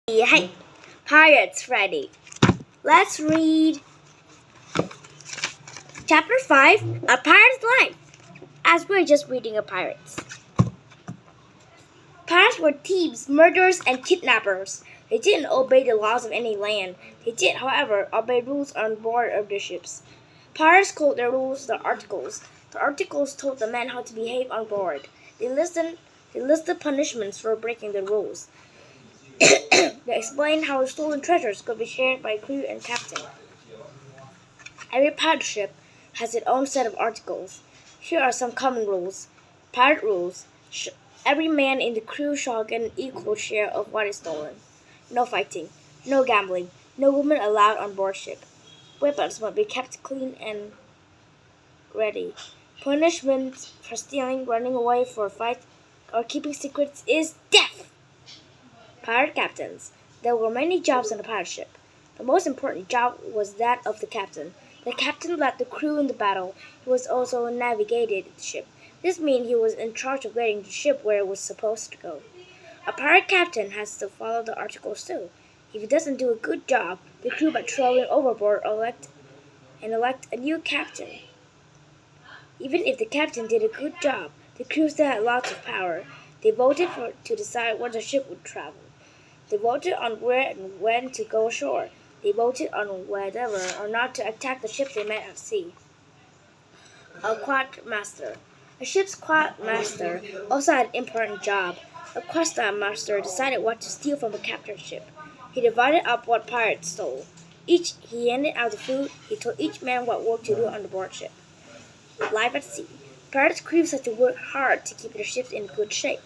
Hey, Pirates ready. Let's read Chapter 5, A Pirate's Life, as we're just reading of pirates. Pirates were thieves, murderers, and kidnappers. They didn't obey the laws of any land. They did, however, obey rules on board of their ships. Pirates called their rules the articles. The articles told the men how to behave on board. They listed punishments for breaking the rules. They explained how stolen treasures could be shared by crew and captain. Every pirate ship has its own set of articles. Here are some common rules. Pirate rules. Every man in the crew shall get an equal share of what is stolen. No fighting. No gambling. No women allowed on board ship. Weapons must be kept clean and ready. Punishment for stealing, running away for a fight, or keeping secrets is death. Pirate captains. There were many jobs on the pirate ship. The most important job was that of the captain. The captain led the crew in the battle. He was also navigated the ship. This means he was in charge of getting the ship where it was supposed to go. A pirate captain has to follow the articles too. If he doesn't do a good job, the crew might throw him overboard or elect a new captain. Even if the captain did a good job, the crew still had lots of power. They voted to decide where the ship would travel. They voted on where and when to go ashore. They voted on whether or not to attack the ship they met at sea. A quartermaster. A ship's quartermaster also had an important job. A quartermaster decided what to steal from a captured ship. He divided up what pirates stole. He handed out the food. He told each man what work to do on the board ship. Life at sea. Pirates' crews had to work hard to keep their ships in good shape.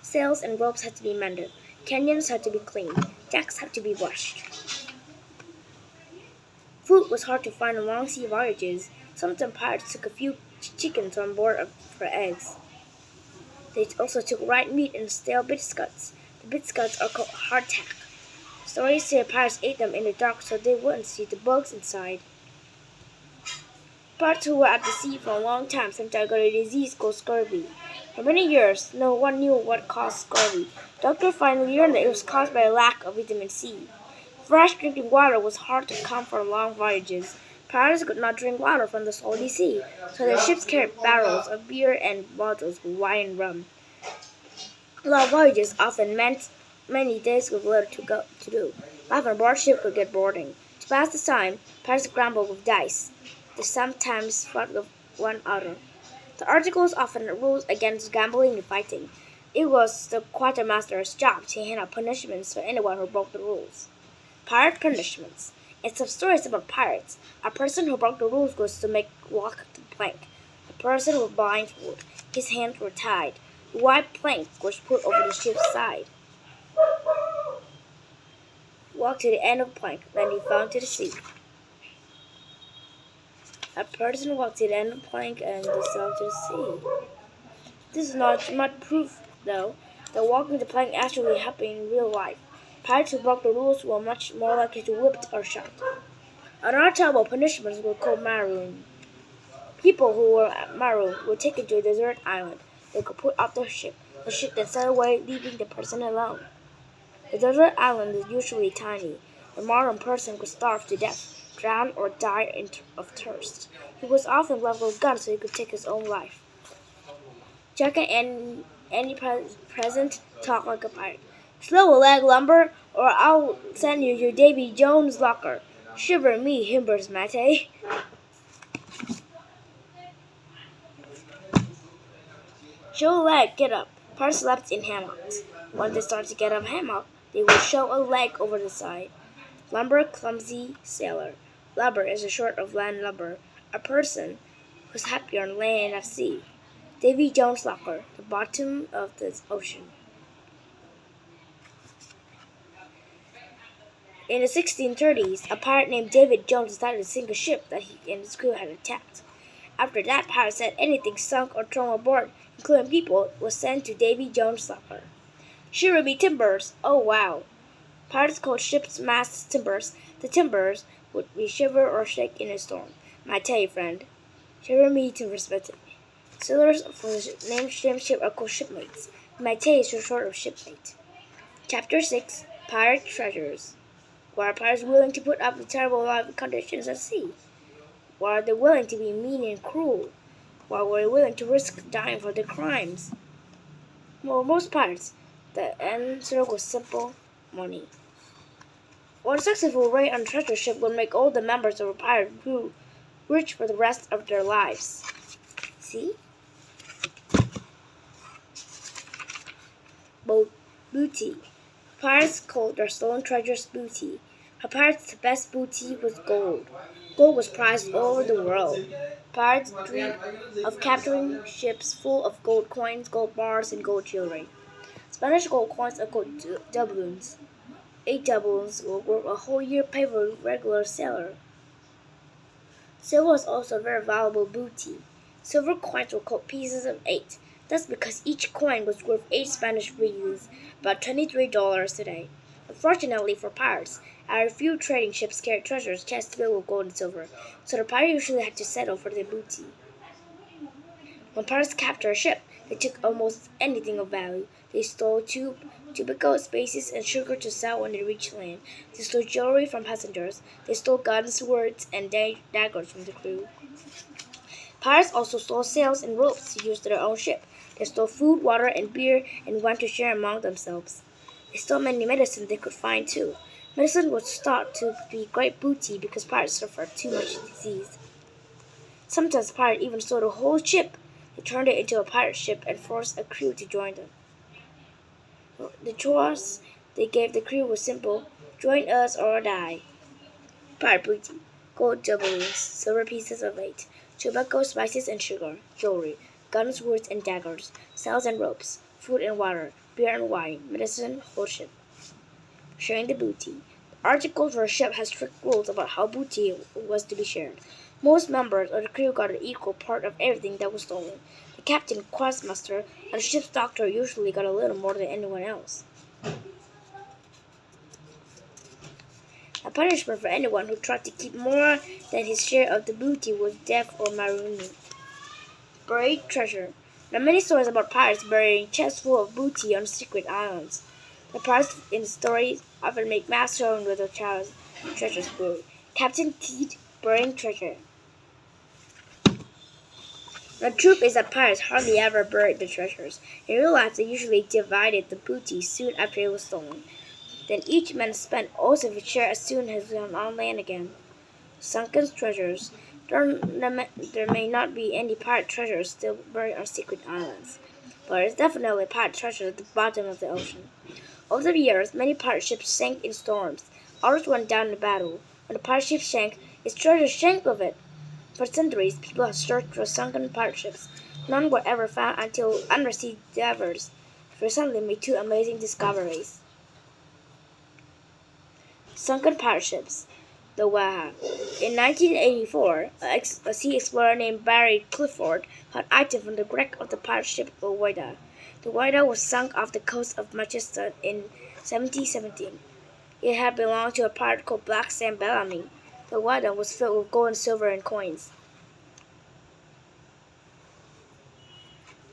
Sails and ropes had to be mended. Canyons had to be cleaned. Decks had to be washed. Food was hard to find on long sea voyages. Sometimes pirates took a few chickens on board for eggs. They also took white meat and stale biscuits. The biscuits are called hardtack. Stories say pirates ate them in the dark so they wouldn't see the bugs inside. Pirates who were at the sea for a long time sometimes got a disease called scurvy. For many years, no one knew what caused scurvy. Doctors finally learned that it was caused by a lack of vitamin C. Fresh drinking water was hard to come for long voyages. Pirates could not drink water from the salty sea, so their ships carried barrels of beer and bottles of wine and rum. Long voyages often meant many days with little to do. Life on board ship could get boring. To pass the time, pirates gambled with dice. They sometimes fought with one another. The articles often had rules against gambling and fighting. It was the quartermaster's job to hand out punishments for anyone who broke the rules. Pirate punishments. In some stories about pirates, a person who broke the rules was to walk the plank. The person was blindfolded. His hands were tied. The white plank was put over the ship's side. He walked to the end of the plank, then he fell into the sea. A person walked to the end of the plank and fell to the sea. This is not much proof, though, that walking the plank actually happened in real life. Pirates who broke the rules were much more likely to be whipped or shot. Another terrible punishments were called maroon. People who were marooned were taken to a desert island. They could put out their ship. The ship then sailed away, leaving the person alone. The desert island is usually tiny. The marooned person could starve to death, drown, or die of thirst. He was often left with a gun so he could take his own life. Jack and any present talk like a pirate. Slow a leg, lumber, or I'll send you to Davy Jones' locker. Shiver me, himbers, mate. Show a leg, get up. Pirates slept in hammocks. When they started to get up hammock, they would show a leg over the side. Lumber, clumsy sailor. Lubber is a short of land lubber, a person who's happier on land than at sea. Davy Jones' locker, the bottom of the ocean. In the 1630s, a pirate named David Jones decided to sink a ship that he and his crew had attacked. After that, pirates said anything sunk or thrown aboard, including people, was sent to Davy Jones' locker. Shiver me timbers! Oh wow! Pirates called ships' masts timbers. The timbers would be shiver or shake in a storm. I tell you, friend, shiver me timbers, but sailors for the named ship are called shipmates. My tell is short of shipmate. Chapter 6, Pirate treasures. Why are pirates willing to put up with terrible life conditions at sea? Why are they willing to be mean and cruel? Why were they willing to risk dying for their crimes? For most pirates, the answer was simple: money. One successful raid on a treasure ship would make all the members of a pirate crew rich for the rest of their lives. See? Booty. Pirates called their stolen treasures booty. For pirates, the best booty was gold. Gold was prized all over the world. Pirates dreamed of capturing ships full of gold coins, gold bars, and gold jewelry. Spanish gold coins are called doubloons. 8 doubloons will worth a whole year pay for a regular sailor. Silver was also a very valuable booty. Silver coins were called pieces of 8. That's because each coin was worth 8 Spanish reals, about $23 today. Unfortunately for pirates, our few trading ships carried treasures chests filled with gold and silver, so the pirates usually had to settle for their booty. When pirates captured a ship, they took almost anything of value. They stole tobacco, spices, and sugar to sell when they reached land. They stole jewelry from passengers. They stole guns, swords, and daggers from the crew. Pirates also stole sails and ropes to use to their own ship. They stole food, water, and beer and went to share among themselves. They stole many medicine they could find too. Medicine was thought to be great booty because pirates suffered too much disease. Sometimes pirates even stole the whole ship. They turned it into a pirate ship and forced a crew to join them. The choice they gave the crew was simple: join us or die. Pirate booty: gold doubloons, silver pieces of 8, tobacco, spices and sugar, jewelry, guns, swords and daggers, sails and ropes, food and water, beer and wine, medicine, whole ship. Sharing the booty. The article for a ship has strict rules about how booty was to be shared. Most members of the crew got an equal part of everything that was stolen. The captain, quartermaster, and the ship's doctor usually got a little more than anyone else. A punishment for anyone who tried to keep more than his share of the booty was death or marooning. Buried treasure. There are many stories about pirates burying chests full of booty on secret islands. The pirates in the stories often make mass showing with their treasures buried. Captain Teed burying treasure. The truth is that pirates hardly ever buried the treasures. In real life, they usually divided the booty soon after it was stolen. Then each man spent all of his share as soon as he was on land again. Sunken treasures. There may not be any pirate treasures still buried on secret islands, but there is definitely pirate treasure at the bottom of the ocean. Over the years, many pirate ships sank in storms. Others went down in battle. When a pirate ship sank, its treasure sank with it. For centuries, people have searched for sunken pirate ships. None were ever found until undersea divers recently made 2 amazing discoveries. Sunken pirate ships. The Waha. In 1984, a sea explorer named Barry Clifford found items from the wreck of the pirate ship the Whydah. The Whydah was sunk off the coast of Manchester in 1717. It had belonged to a pirate called Black Sam Bellamy. The Whydah was filled with gold and silver and coins.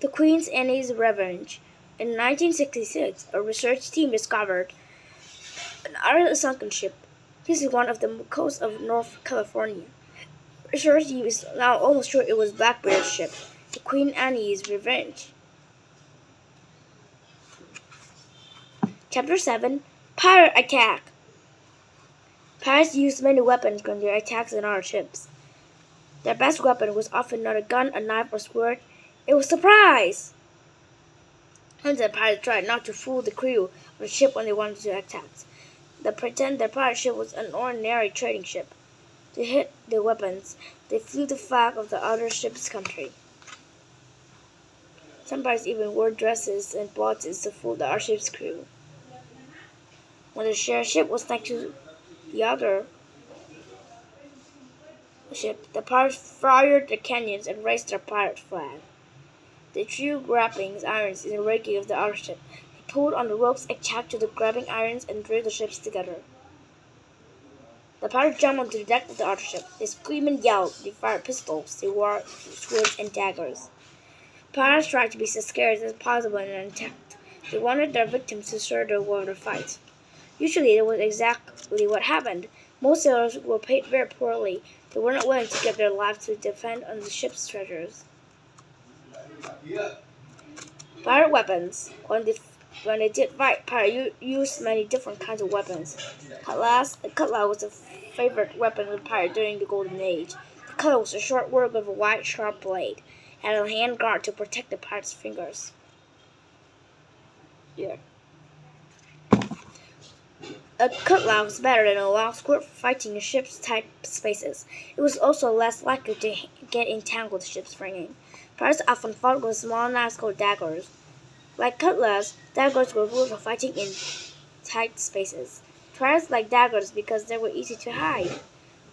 The Queen Anne's Revenge. In 1966, a research team discovered another sunken ship. This is one of the coast of North California. Research team is now almost sure it was Blackbeard's ship, the Queen Anne's Revenge. Chapter 7: Pirate Attack. Pirates used many weapons when their attacks on our ships. Their best weapon was often not a gun, a knife, or sword. It was surprise! Hence the pirates tried not to fool the crew of the ship when they wanted to attack. They pretend their pirate ship was an ordinary trading ship. To hit their weapons, they flew the flag of the other ship's country. Some pirates even wore dresses and blouses to fool the other ship's crew. When the ship was next to the other ship, the pirates fired their cannons and raised their pirate flag. They threw grappling irons in the rigging of the other ship. They pulled on the ropes attached to the grappling irons and drew the ships together. The pirates jumped onto the deck of the other ship. They screamed and yelled. They fired pistols. They wore swords and daggers. Pirates tried to be as scared as possible and attacked. They wanted their victims to surrender while they fight. Usually, that was exactly what happened. Most sailors were paid very poorly. They were not willing to give their lives to defend on the ship's treasures. Pirate weapons. When they did fight, pirates used many different kinds of weapons. The cutlass was a favorite weapon of the pirate during the Golden Age. The cutlass was a short work with a wide, sharp blade, and a hand guard to protect the pirate's fingers. Here. A cutlass was better than a long quirt for fighting in ship's tight spaces. It was also less likely to get entangled with ship's rigging. Pirates often fought with small knives called daggers. Like cutlass, daggers were used for fighting in tight spaces. Pirates liked daggers because they were easy to hide.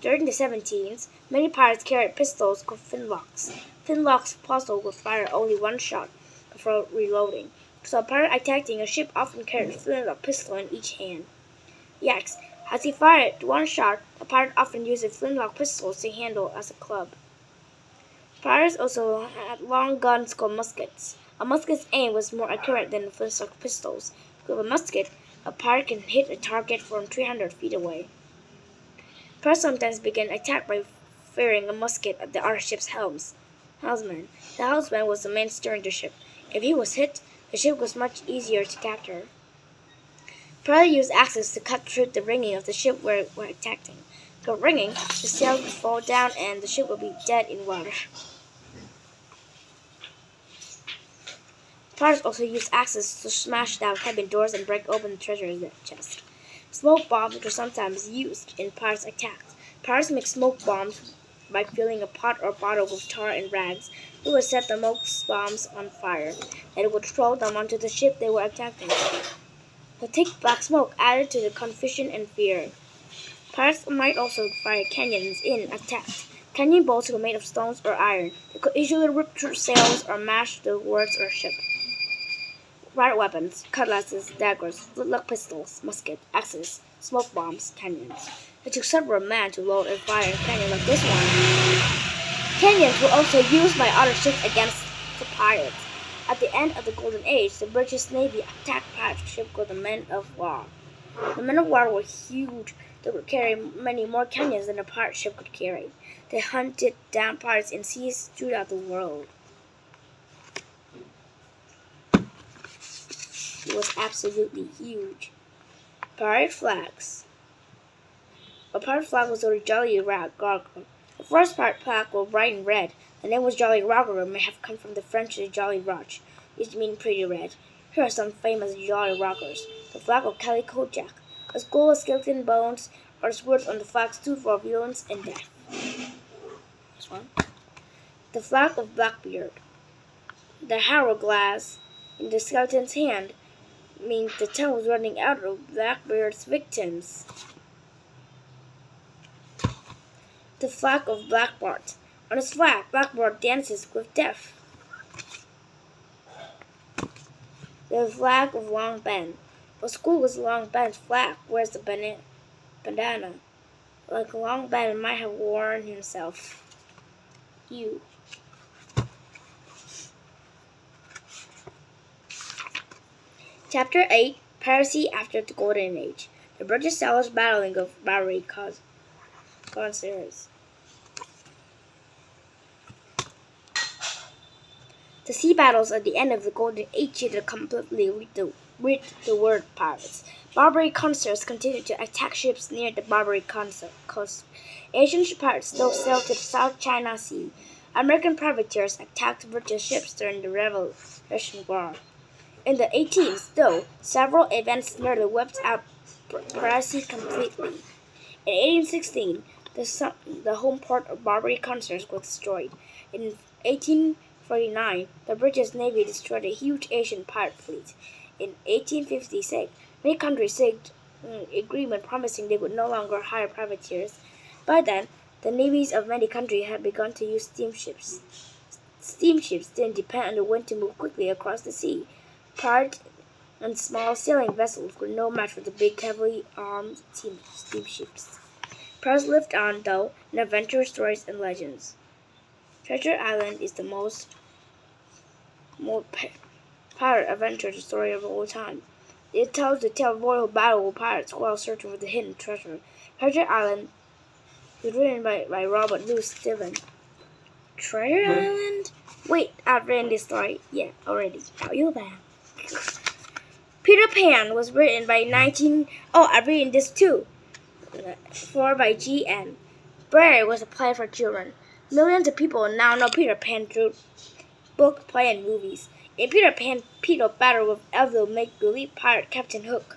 During the 17th, many pirates carried pistols called flintlocks. Flintlocks puzzle would fire only one shot before reloading. So a pirate attacking a ship often carried a flintlock pistol in each hand. Yaks. As he fired one shot, a pirate often used a flintlock pistol to handle as a club. Pirates also had long guns called muskets. A musket's aim was more accurate than the flintlock pistols. With a musket, a pirate can hit a target from 300 feet away. Pirates sometimes began an attack by firing a musket at the other ship's helmsman. The helmsman was the man steering the ship. If he was hit, the ship was much easier to capture. Pirates used axes to cut through the rigging of the ship where it were attacking. The rigging, the sails would fall down and the ship would be dead in water. Pirates also used axes to smash down cabin doors and break open the treasure chest. Smoke bombs were sometimes used in pirates' attacks. Pirates make smoke bombs by filling a pot or bottle with tar and rags. They would set the smoke bombs on fire, and it would throw them onto the ship they were attacking. The thick black smoke added to the confusion and fear. Pirates might also fire cannons in attacks. Cannon bolts were made of stones or iron. They could easily rip through sails or mash the words or ship. Pirate weapons, cutlasses, daggers, flintlock pistols, muskets, axes, smoke bombs, cannons. It took several men to load and fire a cannon like this one. Cannons were also used by other ships against the pirates. At the end of the Golden Age, the British Navy attacked pirate ships called the Men of War. The men of war were huge. They could carry many more cannons than a pirate ship could carry. They hunted down pirates in seas throughout the world. It was absolutely huge. Pirate flags. A pirate flag was a Jolly Roger. The first pirate flag was bright and red. The name was Jolly Roger may have come from the French Jolly Roche, which means pretty red. Here are some famous Jolly Rogers. The flag of Calico Jack. A skull, skeleton bones, or swords on the flag stood for violence and death. This one. The flag of Blackbeard. The hourglass in the skeleton's hand means the time was running out of Blackbeard's victims. The flag of Blackbeard. On its flag, Blackbeard dances with death. The flag of Long Ben. A school with Long Ben's flag wears the bandana, like Long Ben might have worn himself. You. Chapter 8, Piracy After the Golden Age. The British sailors battling of Barbary concerns. The sea battles at the end of the Golden Age had completely rid the world of pirates. Barbary consorts continued to attack ships near the Barbary coast. Asian pirates still sailed to the South China Sea. American privateers attacked British ships during the Revolutionary War. In the 18th, though, several events nearly wiped out piracy completely. In 1816, the home port of Barbary consorts was destroyed. In 1849, the British Navy destroyed a huge Asian pirate fleet. In 1856, many countries signed an agreement promising they would no longer hire privateers. By then, the navies of many countries had begun to use steamships. Steamships didn't depend on the wind to move quickly across the sea. Pirate and small sailing vessels were no match for the big, heavily armed steamships. Pirates lived on, though, in adventure stories and legends. Treasure Island is the most pirate adventure story of all time. It tells the tale of royal battle with pirates while searching for the hidden treasure. Treasure Island was written by Robert Louis Steven. Treasure Island? Wait, I've written this story. Yeah, already. Now you're back. Peter Pan was written by I've written this too. 4 by G.N. Barry was a play for children. Millions of people now know Peter Pan through book, play, and movies. In Peter Pan, Peter battled with evil make-believe pirate Captain Hook.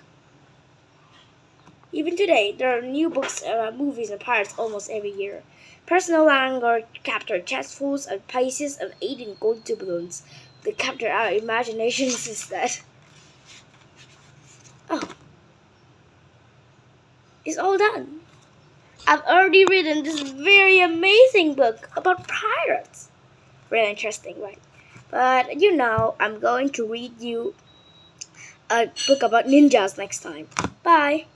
Even today, there are new books about movies and pirates almost every year. Pirates no longer capture chestfuls of pieces of 18 gold doubloons. They capture our imaginations instead. Oh. It's all done. I've already written this very amazing book about pirates. Really interesting, right? But I'm going to read you a book about ninjas next time. Bye.